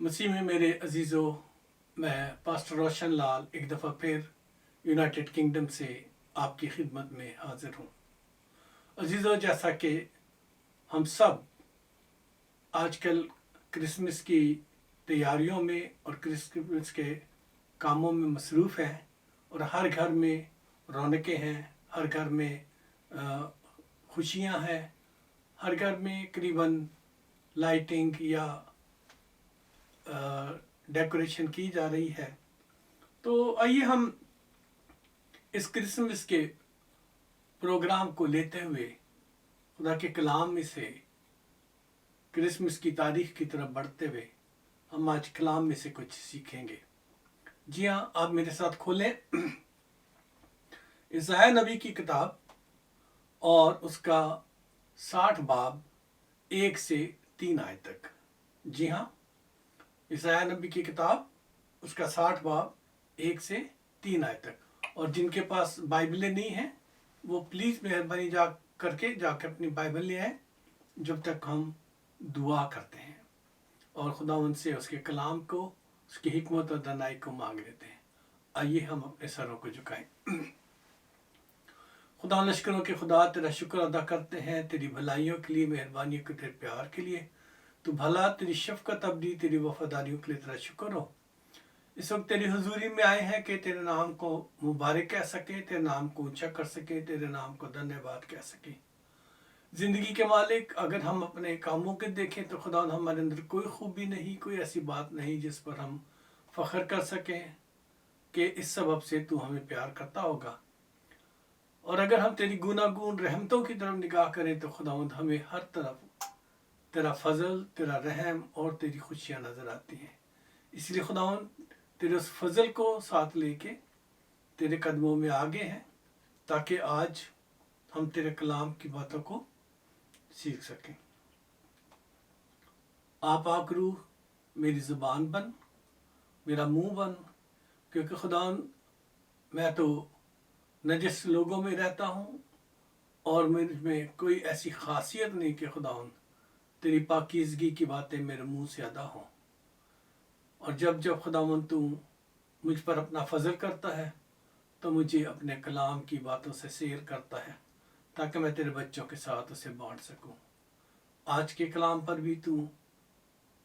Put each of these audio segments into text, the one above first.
मसीह में मेरे अजीज़ों, मैं पास्टर रोशन लाल एक दफ़ा फिर यूनाइटेड किंगडम से आपकी खिदमत में हाजिर हूँ। अजीज़ों, जैसा कि हम सब आजकल क्रिसमस की तैयारियों में और क्रिसमस के कामों में मसरूफ़ हैं और हर घर में रौनकें हैं, हर घर में खुशियाँ हैं, हर घर में करीबन लाइटिंग या डेकोरेशन की जा रही है। तो आइए हम इस क्रिसमस के प्रोग्राम को लेते हुए खुदा के कलाम में से क्रिसमस की तारीख की तरफ बढ़ते हुए हम आज कलाम में से कुछ सीखेंगे। जी हाँ, आप मेरे साथ खोलें यशायाह नबी की किताब और उसका 60 बाब 1 से 3 आयत तक। जी हाँ, यशायाह नबी की किताब उसका 60 बाब 1 से 3 आयत तक। और जिनके पास बाइबलें नहीं हैं वो प्लीज़ मेहरबानी जाकर अपनी बाइबल ले आए जब तक हम दुआ करते हैं और खुदा उनसे उसके कलाम को, उसकी हिकमत और दानाई को मांग लेते हैं। आइए हम अपने सरों को झुकाएं। खुदा लश्करों के खुदा, तेरा शुक्र अदा करते हैं तेरी भलाइयों के लिए, मेहरबानियों के, तेरे प्यार के लिए। तू भला, तेरी शफकत अबदी, तेरी वफादारियों के लिए तेरा शुक्र हो। इस वक्त तेरी हुजूरी में आए हैं कि तेरे नाम को मुबारक कह सके, तेरे नाम को ऊंचा कर सके, तेरे नाम को धन्यवाद कह सके। ज़िंदगी के मालिक, अगर हम अपने कामों के देखें तो खुदा हमारे अंदर कोई खूबी नहीं, कोई ऐसी बात नहीं जिस पर हम फ़ख्र कर सकें कि इस सबब से तू हमें प्यार करता होगा। और अगर हम तेरी गुनागून रहमतों की तरफ निगाह करें तो खुदावंद हमें हर तरफ तेरा फजल, तेरा रहम और तेरी खुशियाँ नज़र आती हैं। इसलिए खुदावंद तेरे उस फजल को साथ लेके तेरे कदमों में आगे हैं ताकि आज हम तेरे कलाम की बातों को सीख सकें। आप पाक रूह मेरी ज़ुबान बन, मेरा मुंह बन, क्योंकि खुदावंद मैं तो नजस लोगों में रहता हूँ और मेरे में कोई ऐसी खासियत नहीं कि खुदावंद तेरी पाकीज़गी की बातें मेरे मुंह से अदा हों। और जब जब खुदावंद तू मुझ पर अपना फजल करता है तो मुझे अपने कलाम की बातों से सैर करता है ताकि मैं तेरे बच्चों के साथ उसे बांट सकूं। आज के कलाम पर भी तू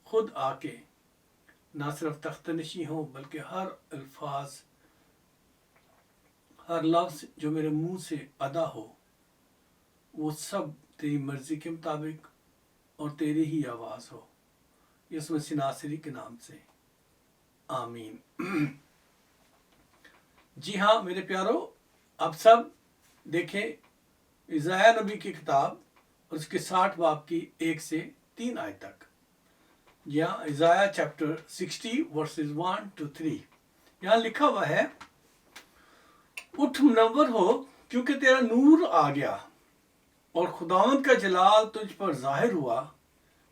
खुद आके ना सिर्फ तख्तनशी हो बल्कि हर अल्फाज, हर लफ्ज़ जो मेरे मुंह से अदा हो वो सब तेरी मर्ज़ी के मुताबिक और तेरी ही आवाज़ हो। यीशु मसीह नासरी के नाम से आमीन। जी हाँ मेरे प्यारो, अब सब देखें यशायाह नबी की किताब और उसके 60 बाब की 1 से 3 आयत तक। यहाँ यशायाह चैप्टर 60 वर्सेस 1 to 3 यहाँ लिखा हुआ है, उठ मुनव्वर हो क्योंकि तेरा नूर आ गया और खुदावंद का जलाल तुझ पर जाहिर हुआ।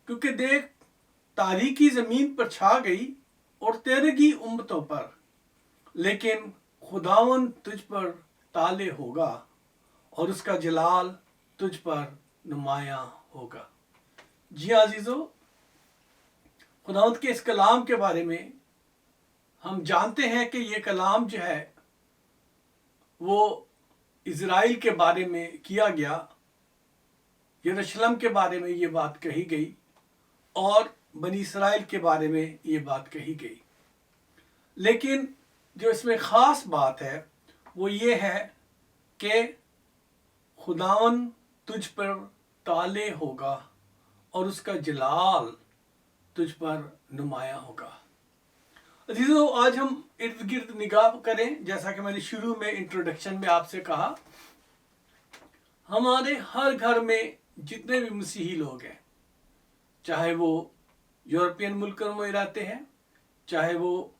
क्योंकि देख, तारीकी ज़मीन पर छा गई और तेरगी उम्मतों पर, लेकिन खुदावंद तुझ पर ताले होगा और उसका जलाल तुझ पर नुमाया होगा। जी अजीज़ों, खुदावंद के इस कलाम के बारे में हम जानते हैं कि ये कलाम जो है वो इज़राइल के बारे में किया गया, यरूशलेम के बारे में ये बात कही गई और बनी इस्राइल के बारे में ये बात कही गई। लेकिन जो इसमें ख़ास बात है वो ये है कि खुदावन तुझ पर ताले होगा और उसका जलाल तुझ पर नुमाया होगा। अजीज़ों, आज हम इर्द गिर्द निगाह करें। जैसा कि मैंने शुरू में इंट्रोडक्शन में आपसे कहा, हमारे हर घर में जितने भी मसीही लोग हैं, चाहे वो यूरोपियन मुल्कों में रहते हैं, चाहे वो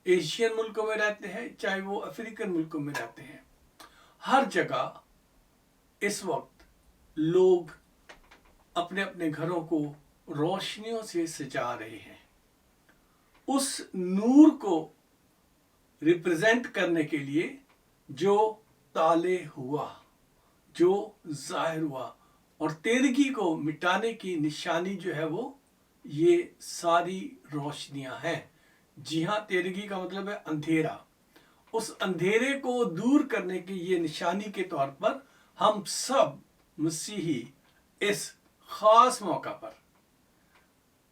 एशियन मुल्कों में रहते हैं, चाहे वो अफ्रीकन मुल्कों में रहते हैं, हर जगह इस वक्त लोग अपने अपने घरों को रोशनियों से सजा रहे हैं। उस नूर को रिप्रेजेंट करने के लिए जो ताले हुआ, जो जाहिर हुआ, और तेरगी को मिटाने की निशानी जो है वो ये सारी रोशनियां हैं। जी हाँ, तेरगी का मतलब है अंधेरा। उस अंधेरे को दूर करने की ये निशानी के तौर पर हम सब मसीही इस खास मौका पर,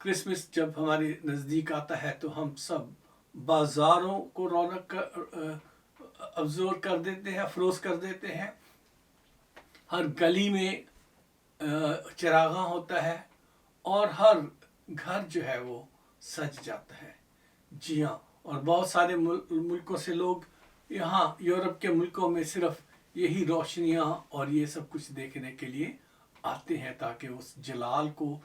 क्रिसमस जब हमारे नज़दीक आता है, तो हम सब बाज़ारों को रौनक अफजोर कर देते हैं, अफरोज कर देते हैं। हर गली में चरागां होता है और हर घर जो है वो सज जाता है। जी हाँ, और बहुत सारे मुल्कों से लोग यहाँ यूरोप के मुल्कों में सिर्फ यही रोशनियाँ और ये सब कुछ देखने के लिए आते हैं, ताकि उस जलाल को,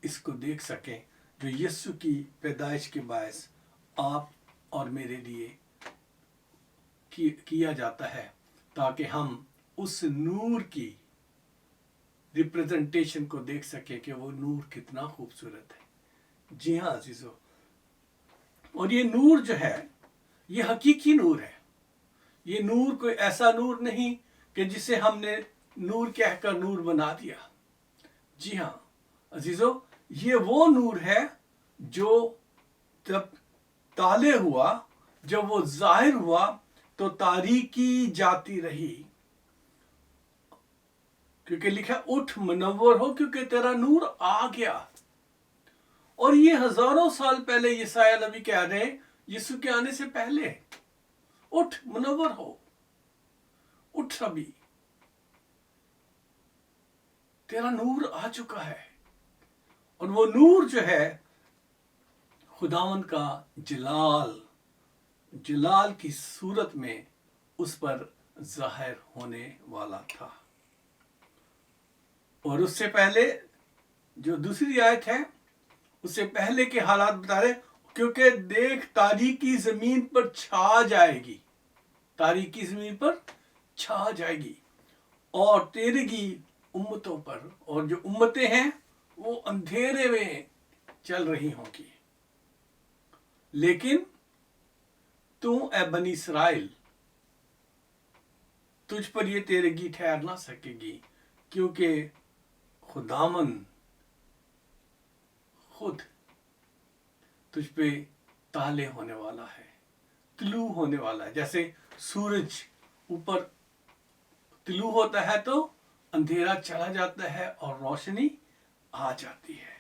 इसको देख सकें जो यीशु की पैदाइश के बायस आप और मेरे लिए किया जाता है, ताकि हम उस नूर की रिप्रेजेंटेशन को देख सकें कि वो नूर कितना खूबसूरत है। जी हाँ अजीजों, और ये नूर जो है ये हकीकी नूर है। ये नूर कोई ऐसा नूर नहीं कि जिसे हमने नूर कहकर नूर बना दिया। जी हाँ अजीजों, ये वो नूर है जो जब ताले हुआ, जब वो जाहिर हुआ, तो तारीकी जाती रही, क्योंकि लिखा उठ मुनव्वर हो क्योंकि तेरा नूर आ गया। और ये हजारों साल पहले यशायाह नबी कह रहे हैं, यीशु के आने से पहले, उठ मुनव्वर हो, उठ अभी, तेरा नूर आ चुका है। और वो नूर जो है खुदावन का जलाल की सूरत में उस पर जाहिर होने वाला था। और उससे पहले जो दूसरी आयत है, उससे पहले के हालात बता रहे, क्योंकि देख तारीकी जमीन पर छा जाएगी, तारीकी जमीन पर छा जाएगी और तेरगी उम्मतों पर, और जो उम्मतें हैं वो अंधेरे में चल रही होंगी। लेकिन तू ए बनी इसराइल, तुझ पर ये तेरगी ठहर ना सकेगी, क्योंकि खुदावन खुद तुझ पे ताले होने वाला है, तिलू होने वाला है। जैसे सूरज ऊपर तिलू होता है तो अंधेरा चला जाता है और रोशनी आ जाती है,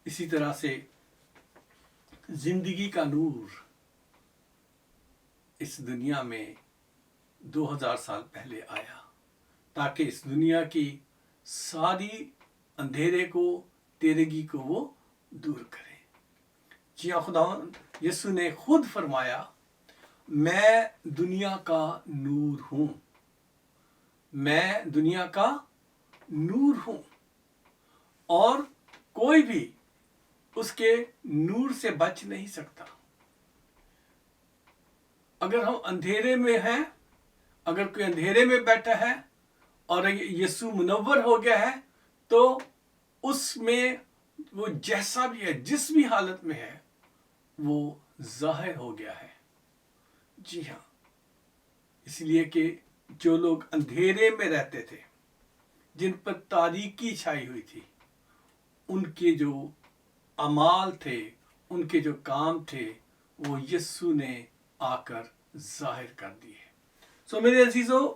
इसी तरह से जिंदगी का नूर इस दुनिया में 2000 साल पहले आया, ताकि इस दुनिया की सारी अंधेरे को, तेरगी को वो दूर करे। जी हाँ, खुदावन यीशु ने खुद फरमाया, मैं दुनिया का नूर हूं, मैं दुनिया का नूर हूं, और कोई भी उसके नूर से बच नहीं सकता। अगर हम अंधेरे में हैं, अगर कोई अंधेरे में बैठा है और यीशु मुनव्वर हो गया है, तो उसमें वो जैसा भी है, जिस भी हालत में है, वो जाहिर हो गया है। जी हाँ, इसलिए कि जो लोग अंधेरे में रहते थे, जिन पर तारीकी छाई हुई थी, उनके जो अमाल थे, उनके जो काम थे, वो यीशु ने आकर जाहिर कर दिए। सो मेरे अजीजों,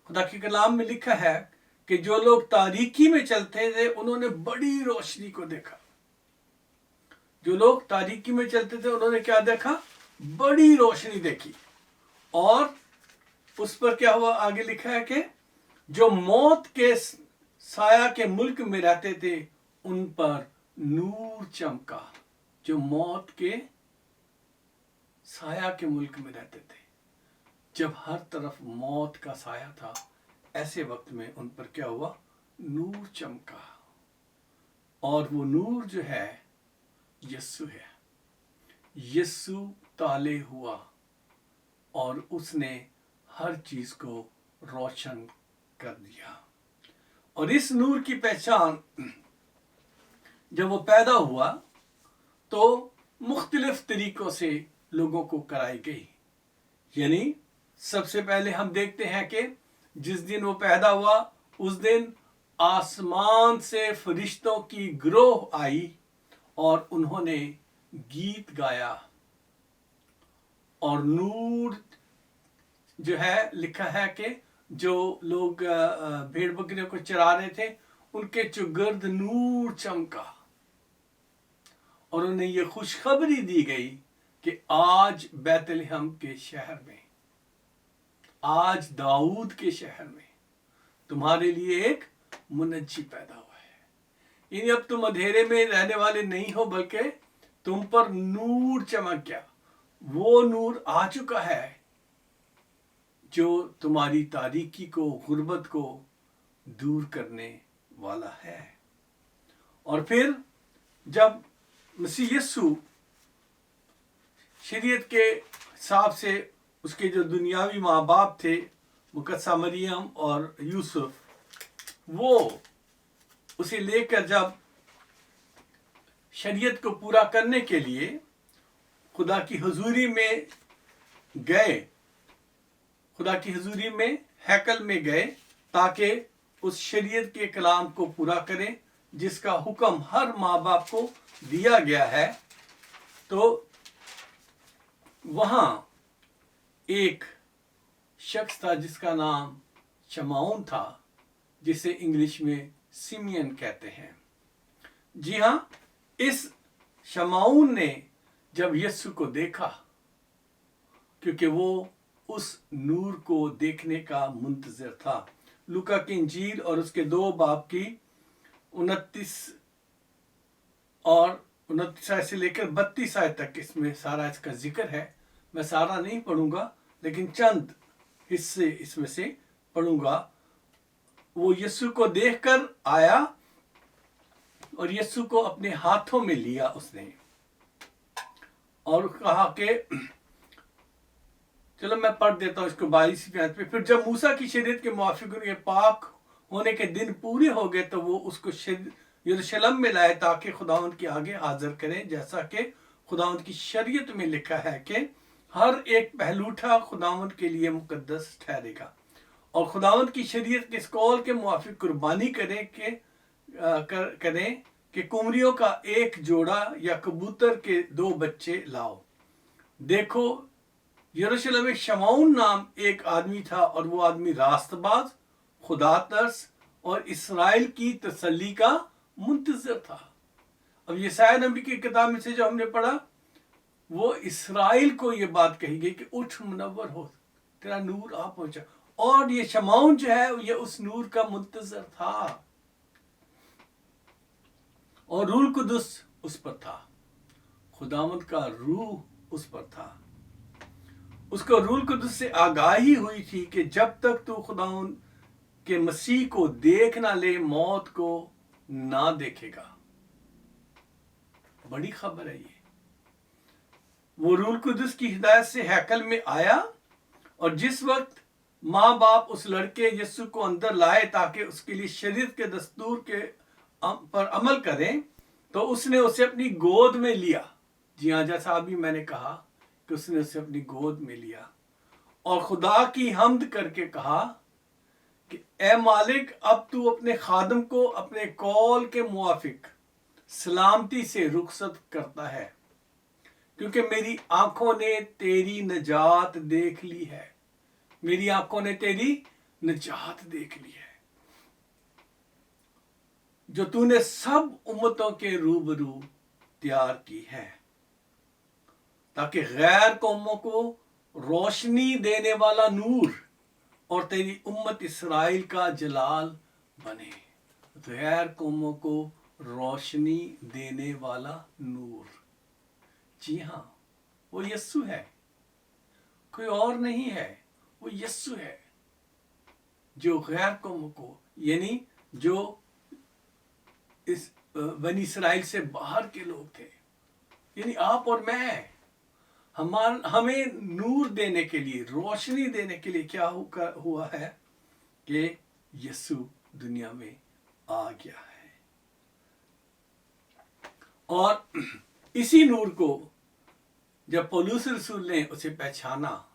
खुदा के कलाम में लिखा है कि जो लोग तारीकी में चलते थे उन्होंने बड़ी रोशनी को देखा। जो लोग तारीकी में चलते थे उन्होंने क्या देखा? बड़ी रोशनी देखी। और उस पर क्या हुआ? आगे लिखा है कि जो मौत के साया के मुल्क में रहते थे उन पर नूर चमका। जो मौत के साया के मुल्क में रहते थे, जब हर तरफ मौत का साया था, ऐसे वक्त में उन पर क्या हुआ? नूर चमका। और वो नूर जो है यीशु है। यीशु ताले हुआ और उसने हर चीज को रोशन कर दिया। और इस नूर की पहचान जब वो पैदा हुआ तो मुख्तलिफ तरीकों से लोगों को कराई गई। यानी सबसे पहले हम देखते हैं कि जिस दिन वो पैदा हुआ उस दिन आसमान से फरिश्तों की ग्रोह आई और उन्होंने गीत गाया, और नूर जो है लिखा है कि जो लोग भेड़ बकरियों को चरा रहे थे उनके चौगिर्द नूर चमका, और उन्हें ये खुशखबरी दी गई कि आज बैतलहम के शहर में, आज दाऊद के शहर में तुम्हारे लिए एक मुनज्जी पैदा हुआ है। यानी अब तुम अंधेरे में रहने वाले नहीं हो, बल्कि तुम पर नूर चमक गया। वो नूर आ चुका है जो तुम्हारी तारीकी को, गुर्बत को दूर करने वाला है। और फिर जब मसीह यीशु शरीयत के हिसाब से उसके जो दुनियावी माँ बाप थे, मुकद्दसा मरियम और यूसुफ, वो उसे लेकर जब शरीयत को पूरा करने के लिए खुदा की हुजूरी में गए, खुदा की हुजूरी में हैकल में गए, ताकि उस शरीयत के कलाम को पूरा करें जिसका हुक्म हर माँ बाप को दिया गया है। तो वहां एक शख्स था जिसका नाम शमाउन था, जिसे इंग्लिश में सिमियन कहते हैं। जी हां, इस शमाउन ने जब यीशु को देखा, क्योंकि वो उस नूर को देखने का मुंतजर था। लूका की इंजील और उसके 2 बाब की 29 और 29 आयत से लेकर 32 आयत तक इसमें सारा इसका जिक्र है। मैं सारा नहीं पढ़ूंगा, लेकिन चंद हिस्से इसमें से पढ़ूंगा। वो यीशु को देखकर आया और यीशु को अपने हाथों में लिया उसने, और कहा कि चलो मैं पढ़ देता हूं इसको 22 आयत पे। फिर जब मूसा की शरीयत के मुआफिक उनके पाक होने के दिन पूरे हो गए, तो वो उसको यरूशलेम में लाए ताकि खुदावंद के आगे हाजिर करें, जैसा कि खुदावंद की शरीयत में लिखा है कि हर एक पहलूठा खुदावंद के लिए मुकद्दस ठहरेगा। और खुदावंद की शरीयत के इस कौल के मुआफिक कुर्बानी करें कि कुमरियों का एक जोड़ा या कबूतर के 2 बच्चे लाओ। देखो, यरूशलेम में शमाउन नाम एक आदमी था, और वो आदमी रास्तबाज, खुदा तरस और इसराइल की तसल्ली का मुंतजर था। अब यशायाह नबी की किताब में से जो हमने पढ़ा, वो इसराइल को ये बात कही गई कि उठ मुनव्वर हो, तेरा नूर आ पहुंचा। और ये शमाउन जो है ये उस नूर का मुंतजर था, और रूह कुदस उस पर था, खुदावंद का रूह उस पर था। उसको रूह कुदस से आगाही हुई थी कि जब तक तू खुदावंद के मसीह को देख ना ले, मौत को ना देखेगा। बड़ी खबर है ये। वो रूह कुदस की हिदायत से हैकल में आया, और जिस वक्त माँ बाप उस लड़के यीशु को अंदर लाए ताकि उसके लिए शरीयत के दस्तूर के पर अमल करें, तो उसने उसे अपनी गोद में लिया। जी हाँ, जैसा अभी मैंने कहा कि उसने उसे अपनी गोद में लिया और खुदा की हम्द करके कहा कि ए मालिक, अब तू अपने खादम को अपने कौल के मुआफिक सलामती से रुखसत करता है, क्योंकि मेरी आंखों ने तेरी नजात देख ली है। मेरी आंखों ने तेरी नजात देख ली है, जो तूने सब उम्मतों के रूबरू तैयार की है, ताकि गैर कौमों को रोशनी देने वाला नूर और तेरी उम्मत इस्राइल का जलाल बने। गैर कौमों को रोशनी देने वाला नूर, जी हाँ, वो यस्सु है, कोई और नहीं है। वो यस्सु है जो गैर कौमों को, यानी जो इस बनी इस्राइल से बाहर के लोग थे, यानी आप और मैं, हमें नूर देने के लिए, रोशनी देने के लिए क्या हुआ है कि यीशु दुनिया में आ गया है। और इसी नूर को जब पौलुस रसूल ने उसे पहचाना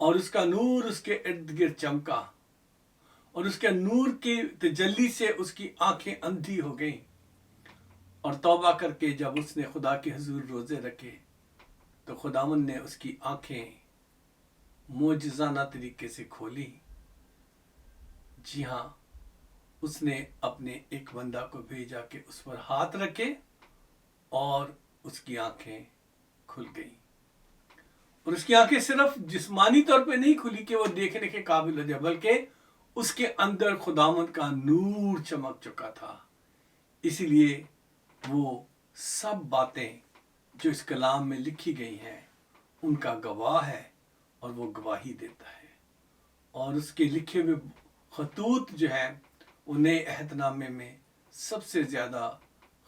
और उसका नूर उसके इर्द गिर्द चमका, اور اس کے نور کی تجلی سے اس کی آنکھیں اندھی ہو گئیں، اور توبہ کر کے جب اس نے خدا کے حضور روزے رکھے تو خداوند نے اس کی آنکھیں معجزانہ طریقے سے کھولی۔ جی ہاں، اس نے اپنے ایک بندہ کو بھیجا کہ اس پر ہاتھ رکھے اور اس کی آنکھیں کھل گئیں، اور اس کی آنکھیں صرف جسمانی طور پہ نہیں کھلی کہ وہ دیکھنے کے قابل ہو جائے، بلکہ اس کے اندر خداوند کا نور چمک چکا تھا۔ اسی لیے وہ سب باتیں جو اس کلام میں لکھی گئی ہیں ان کا گواہ ہے، اور وہ گواہی دیتا ہے، اور اس کے لکھے ہوئے خطوط جو ہیں وہ نئے عہد نامے میں سب سے زیادہ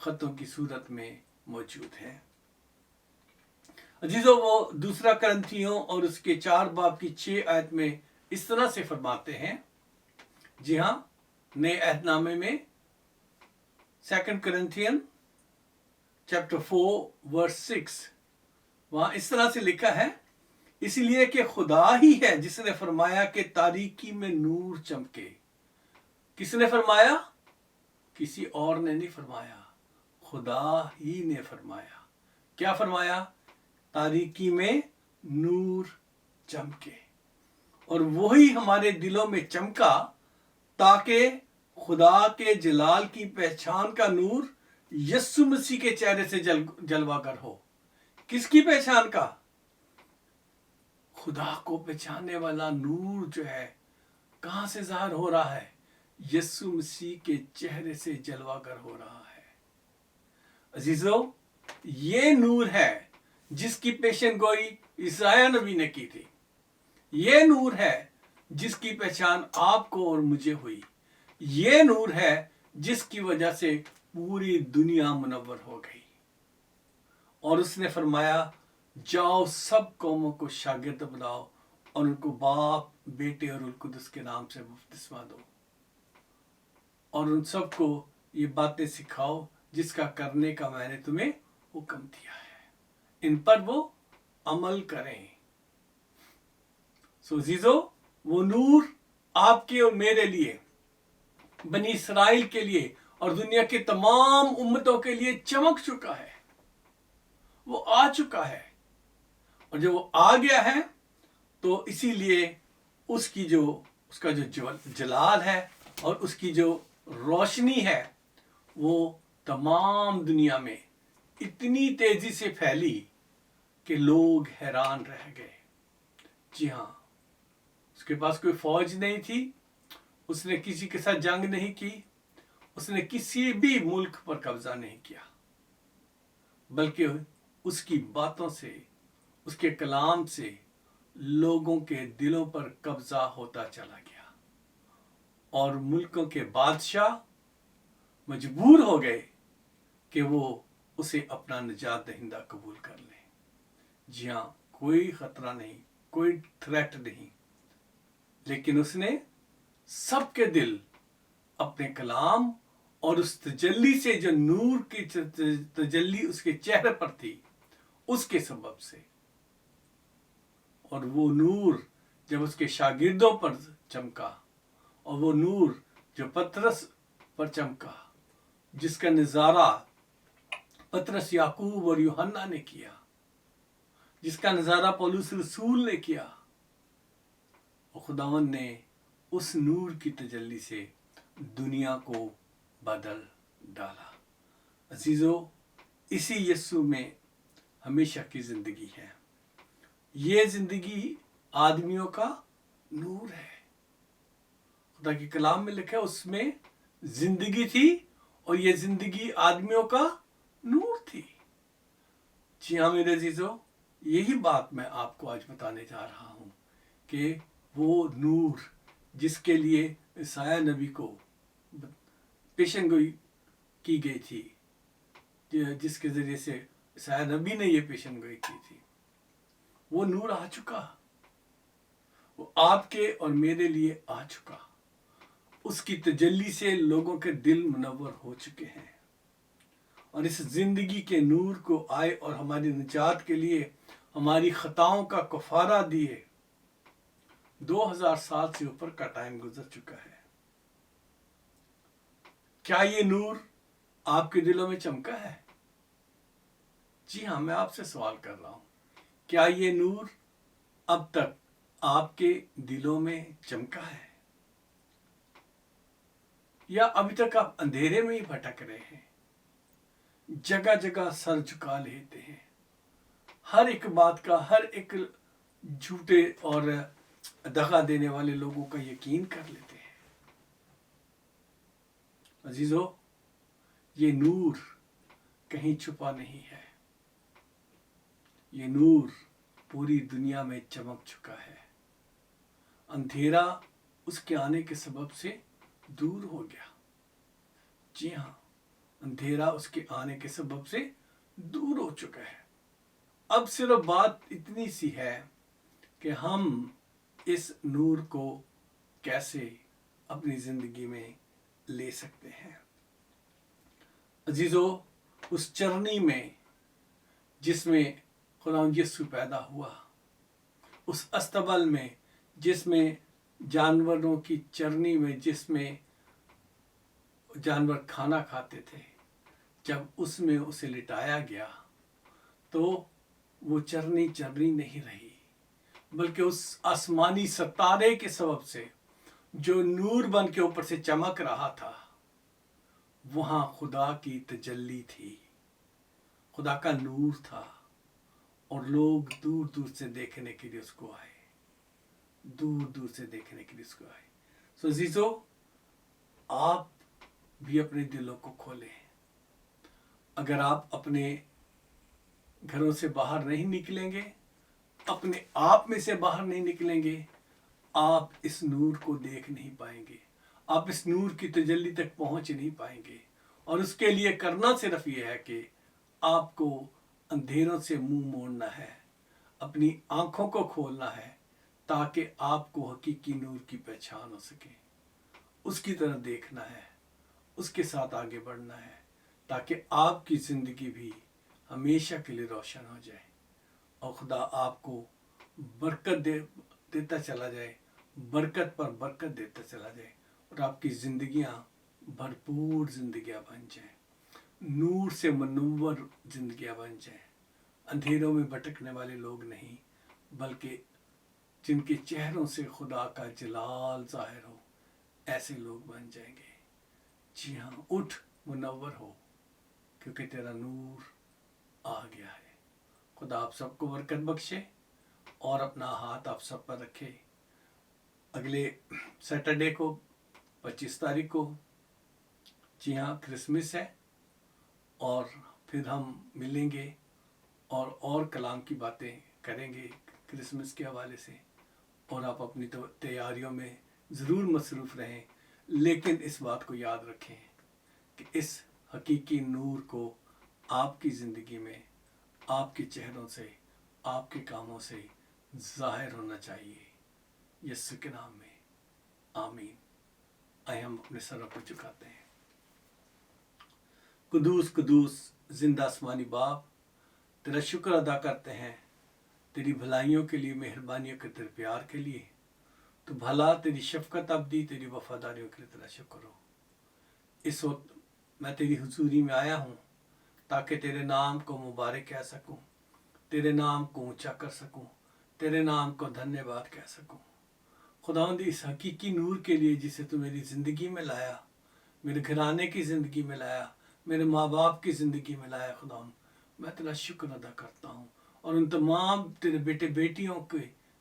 خطوں کی صورت میں موجود ہے۔ عزیزو، وہ دوسرا کرنتھیوں اور اس کے 4 باب کی 6 آیت میں اس طرح سے فرماتے ہیں۔ جی ہاں، نئے عہد نامے میں 2 کرنتھین چیپٹر 4 ورس 6 وہاں اس طرح سے لکھا ہے، اس لیے کہ خدا ہی ہے جس نے فرمایا کہ تاریکی میں نور چمکے۔ کس نے فرمایا؟ کسی اور نے نہیں فرمایا، خدا ہی نے فرمایا۔ کیا فرمایا؟ تاریکی میں نور چمکے، اور وہی ہمارے دلوں میں چمکا تاکہ خدا کے جلال کی پہچان کا نور یسوع مسیح کے چہرے سے جلوہ گر ہو۔ کس کی پہچان کا؟ خدا کو پہچاننے والا نور جو ہے کہاں سے ظاہر ہو رہا ہے؟ یسوع مسیح کے چہرے سے جلوہ گر ہو رہا ہے۔ عزیزو، یہ نور ہے جس کی پیشن گوئی عیسائیہ نبی نے کی تھی۔ یہ نور ہے جس کی پہچان آپ کو اور مجھے ہوئی۔ یہ نور ہے جس کی وجہ سے پوری دنیا منور ہو گئی، اور اس نے فرمایا جاؤ سب قوموں کو شاگرد بناؤ اور ان کو باپ، بیٹے اور القدس کے نام سے بپتسمہ دو، اور ان سب کو یہ باتیں سکھاؤ جس کا کرنے کا میں نے تمہیں حکم دیا ہے، ان پر وہ عمل کریں۔ سو عزیزو، وہ نور آپ کے اور میرے لیے، بنی اسرائیل کے لیے اور دنیا کے تمام امتوں کے لیے چمک چکا ہے، وہ آ چکا ہے، اور جب وہ آ گیا ہے تو اسی لیے اس کا جو جلال ہے اور اس کی جو روشنی ہے وہ تمام دنیا میں اتنی تیزی سے پھیلی کہ لوگ حیران رہ گئے۔ جی ہاں، اس کے پاس کوئی فوج نہیں تھی، اس نے کسی کے ساتھ جنگ نہیں کی، اس نے کسی بھی ملک پر قبضہ نہیں کیا، بلکہ اس کی باتوں سے، اس کے کلام سے لوگوں کے دلوں پر قبضہ ہوتا چلا گیا، اور ملکوں کے بادشاہ مجبور ہو گئے کہ وہ اسے اپنا نجات دہندہ قبول کر لیں۔ جی ہاں، کوئی خطرہ نہیں، کوئی تھریٹ نہیں، لیکن اس نے سب کے دل اپنے کلام اور اس تجلی سے، جو نور کی تجلی اس کے چہرے پر تھی، اس کے سبب سے، اور وہ نور جب اس کے شاگردوں پر چمکا، اور وہ نور جو پطرس پر چمکا، جس کا نظارہ پطرس، یعقوب اور یوحنا نے کیا، جس کا نظارہ پولس رسول نے کیا، اور خداوند نے اس نور کی تجلی سے دنیا کو بدل ڈالا۔ عزیزو، اسی یسوع میں ہمیشہ کی زندگی ہے۔ یہ زندگی آدمیوں کا نور ہے۔ خدا کے کلام میں لکھا ہے اس میں زندگی تھی، اور یہ زندگی آدمیوں کا نور تھی۔ جی ہاں میرے عزیزو، یہی بات میں آپ کو آج بتانے جا رہا ہوں کہ وہ نور جس کے لیے عیسائیہ نبی کو پیشن گوئی کی گئی تھی، جس کے ذریعے سے عیسائیہ نبی نے یہ پیشن گوئی کی تھی، وہ نور آ چکا، وہ آپ کے اور میرے لیے آ چکا۔ اس کی تجلی سے لوگوں کے دل منور ہو چکے ہیں، اور اس زندگی کے نور کو آئے اور ہماری نجات کے لیے ہماری خطاؤں کا کفارہ دیے۔ 2000 سال سے اوپر کا ٹائم گزر چکا ہے، क्या ये नूर आपके दिलों में चमका है? जी हाँ, मैं आपसे सवाल कर रहा हूँ, क्या ये नूर अब तक आपके दिलों में चमका है, या अभी तक आप अंधेरे में ही भटक रहे हैं, जगह जगह सर झुका लेते हैं, हर एक बात का, हर एक झूठे और दगा देने वाले लोगों का यकीन कर लेते हैं? अजीजों, ये नूर कहीं छुपा नहीं है, ये नूर पूरी दुनिया में चमक चुका है। अंधेरा उसके आने के सबब से दूर हो गया। जी हाँ, अंधेरा उसके आने के सबब से दूर हो चुका है। अब सिर्फ बात इतनी सी है कि हम इस नूर को कैसे अपनी जिंदगी में ले सकते हैं। अजीजों, उस चरनी में जिसमें खुदा यीशु पैदा हुआ, उस अस्तबल में जिसमें जानवरों की चरनी में जिसमें जानवर खाना खाते थे, जब उसमें उसे लिटाया गया तो वो चरनी चरनी नहीं रही, बल्कि उस आसमानी सितारे के सबब से जो नूर बन के ऊपर से चमक रहा था, वहां खुदा की तजल्ली थी, खुदा का नूर था, और लोग दूर दूर से देखने के लिए उसको आए, दूर दूर से देखने के लिए उसको आए। सो अजीजों, आप भी अपने दिलों को खोलें। अगर आप अपने घरों से बाहर नहीं निकलेंगे, अपने आप में से बाहर नहीं निकलेंगे, आप इस नूर को देख नहीं पाएंगे, आप इस नूर की तजल्ली तक पहुंच नहीं पाएंगे। और उसके लिए करना सिर्फ ये है कि आपको अंधेरों से मुंह मोड़ना है, अपनी आंखों को खोलना है, ताकि आपको हकीकी नूर की पहचान हो सके, उसकी तरफ देखना है, उसके साथ आगे बढ़ना है, ताकि आपकी ज़िंदगी भी हमेशा के लिए रोशन हो जाए और खुदा आपको बरकत देता चला जाए, बरकत पर बरकत देता चला जाए, और आपकी ज़िंदगियां भरपूर ज़िंदगियां बन जाएं, नूर से मनव्वर ज़िंदगियां बन जाएं, अंधेरों में भटकने वाले लोग नहीं, बल्कि जिनके चेहरों से खुदा का जलाल जाहिर हो, ऐसे लोग बन जाएंगे। जी हाँ, उठ मुनव्वर हो, क्योंकि तेरा नूर आ गया है। खुदा आप सबको बरकत बख्शे और अपना हाथ आप सब पर रखे। अगले सैटरडे को 25 तारीख को, जी हाँ, क्रिसमस है, और फिर हम मिलेंगे और कलाम की बातें करेंगे क्रिसमस के हवाले से। और आप अपनी तैयारियों में ज़रूर मसरूफ़ रहें, लेकिन इस बात को याद रखें कि इस हकीकी नूर को आपकी ज़िंदगी में, आपके चेहरों से, आपके कामों से ज़ाहिर होना चाहिए। यीशु के नाम में आमीन। आइए हम अपने सरों को झुकाते हैं। कुदूस कुदूस जिंदा आसमानी बाप, तेरा शुक्र अदा करते हैं तेरी भलाइयों के लिए, मेहरबानियों के, तेरे प्यार के लिए। तो भला, तेरी शफकत अब्दी, तेरी वफादारियों के लिए तेरा शुक्र हो। इस वक्त मैं तेरी हुजूरी में आया हूँ ताकि तेरे नाम को मुबारक कह सकूँ, तेरे नाम को ऊंचा कर सकूँ, तेरे नाम को धन्यवाद कह सकूँ। खुदावंद, इस हकीकी नूर के लिए जिसे तू मेरी ज़िंदगी में लाया, मेरे घराने की ज़िंदगी में लाया, मेरे माँ बाप की ज़िंदगी में लाया, खुदावंद मैं तेरा शुक्र अदा करता हूँ। और उन तमाम तेरे बेटे बेटियों के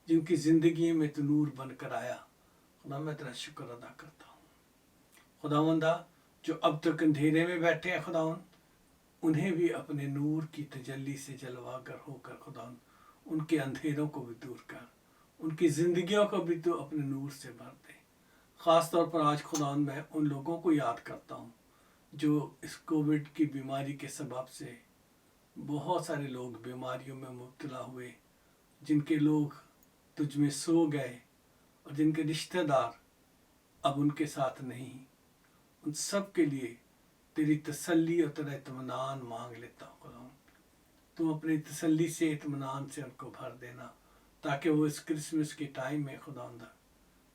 जिनकी ज़िंदगी में तू नूर बन कर आया, खुदा मैं तेरा शुक्र अदा करता हूँ। खुदावंदा, जो अब तक अंधेरे में बैठे हैं, खुदावंद उन्हें भी अपने नूर की तजल्ली से जलवागर होकर खुदावंद उनके अंधेरों को भी दूर कर, उनकी ज़िंदगियों को भी तो अपने नूर से भर दे। ख़ास तौर पर आज खुदावंद मैं उन लोगों को याद करता हूँ जो इस कोविड की बीमारी के सबब से, बहुत सारे लोग बीमारियों में मुब्तला हुए, जिनके लोग तुझ में सो गए और जिनके रिश्तेदार अब उनके साथ नहीं, उन सब के लिए तेरी तसल्ली और तेरा इत्मीनान मांग लेता हूँ। खुदा, तुम अपनी तसल्ली से, इत्मीनान से उनको भर देना, ताकि वो इस क्रिसमस के टाइम में खुदावंद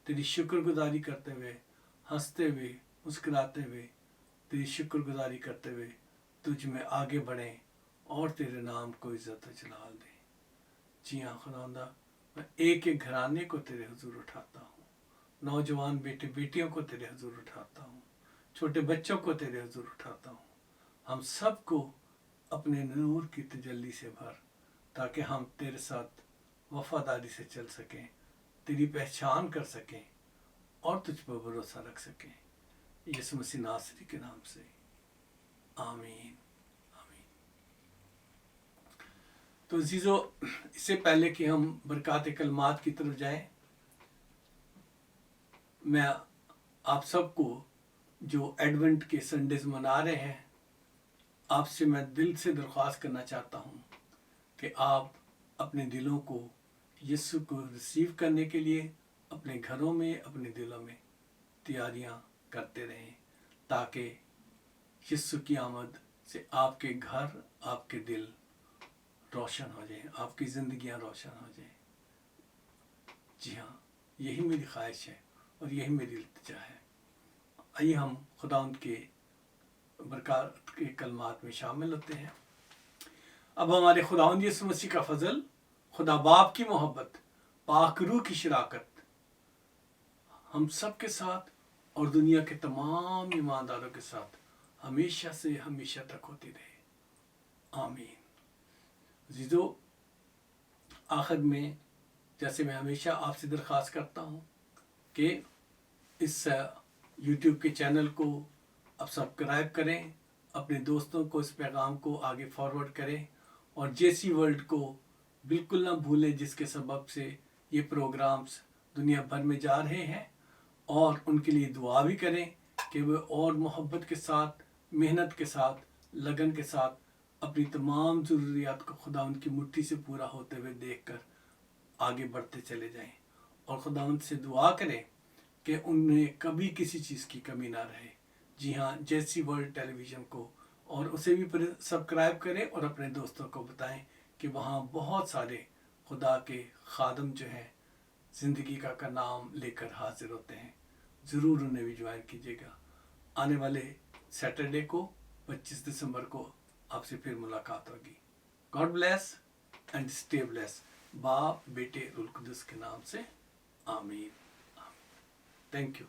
तेरी शुक्रगुजारी करते हुए, हंसते हुए, मुस्कुराते हुए तेरी शुक्रगुजारी करते हुए तुझ में आगे बढ़ें और तेरे नाम को इज्जत व जलाल दें। जी हाँ खुदावंदा, मैं एक एक घराने को तेरे हुजूर उठाता हूँ, नौजवान बेटे बेटियों को तेरे हुजूर उठाता हूँ, छोटे बच्चों को तेरे हुजूर उठाता हूँ। हम सबको अपने नूर की तजल्ली से भर, ताकि हम तेरे साथ वफादारी से चल सकें, तेरी पहचान कर सकें और तुझ पर भरोसा रख सकें। यीशु मसीह नासरी के नाम से आमीन आमीन। तो अजीज़ों, इससे पहले कि हम बरक़ात कलमात की तरफ जाएं, मैं आप सबको जो एडवेंट के संडेज मना रहे हैं, आपसे मैं दिल से दरख्वास्त करना चाहता हूँ कि आप अपने दिलों को यीशु को रिसीव करने के लिए अपने घरों में, अपने दिलों में तैयारियां करते रहें, ताकि यीशु की आमद से आपके घर, आपके दिल रोशन हो जाएं, आपकी ज़िंदगियां रोशन हो जाएं। जी हाँ, यही मेरी ख्वाहिश है और यही मेरी इल्तिजा है। आइए हम खुदावंद के बरक़ात के कलमात में शामिल होते हैं। अब हमारे खुदावंद यीशु मसीह का फजल, खुदा बाप की मोहब्बत, पाक रूह की शराकत हम सब के साथ और दुनिया के तमाम ईमानदारों के साथ हमेशा से हमेशा तक होती रहे। आमीन। अज़ीज़ों, आखिर में जैसे मैं हमेशा आपसे दरख्वास्त करता हूँ कि इस यूट्यूब के चैनल को आप सब्सक्राइब करें, अपने दोस्तों को इस पैगाम को आगे फॉरवर्ड करें और जेसी वर्ल्ड को बिल्कुल ना भूलें, जिसके सबब से ये प्रोग्राम्स दुनिया भर में जा रहे हैं। और उनके लिए दुआ भी करें कि वे और मोहब्बत के साथ, मेहनत के साथ, लगन के साथ अपनी तमाम ज़रूरियात को खुदावंद की मुट्ठी से पूरा होते हुए देखकर आगे बढ़ते चले जाएं। और खुदावंद से दुआ करें कि उन्हें कभी किसी चीज़ की कमी ना रहे। जी हाँ, जेसी वर्ल्ड टेलीविज़न को और उसे भी सब्सक्राइब करें और अपने दोस्तों को बताएं कि वहाँ बहुत सारे खुदा के खादम जो हैं ज़िंदगी का नाम लेकर हाजिर होते हैं। ज़रूर उन्हें भी ज्वाइन कीजिएगा। आने वाले सैटरडे को 25 दिसंबर को आपसे फिर मुलाकात होगी। God bless and stay bless. बाप, बेटे, रूह कुदस के नाम से आमीन। Thank you.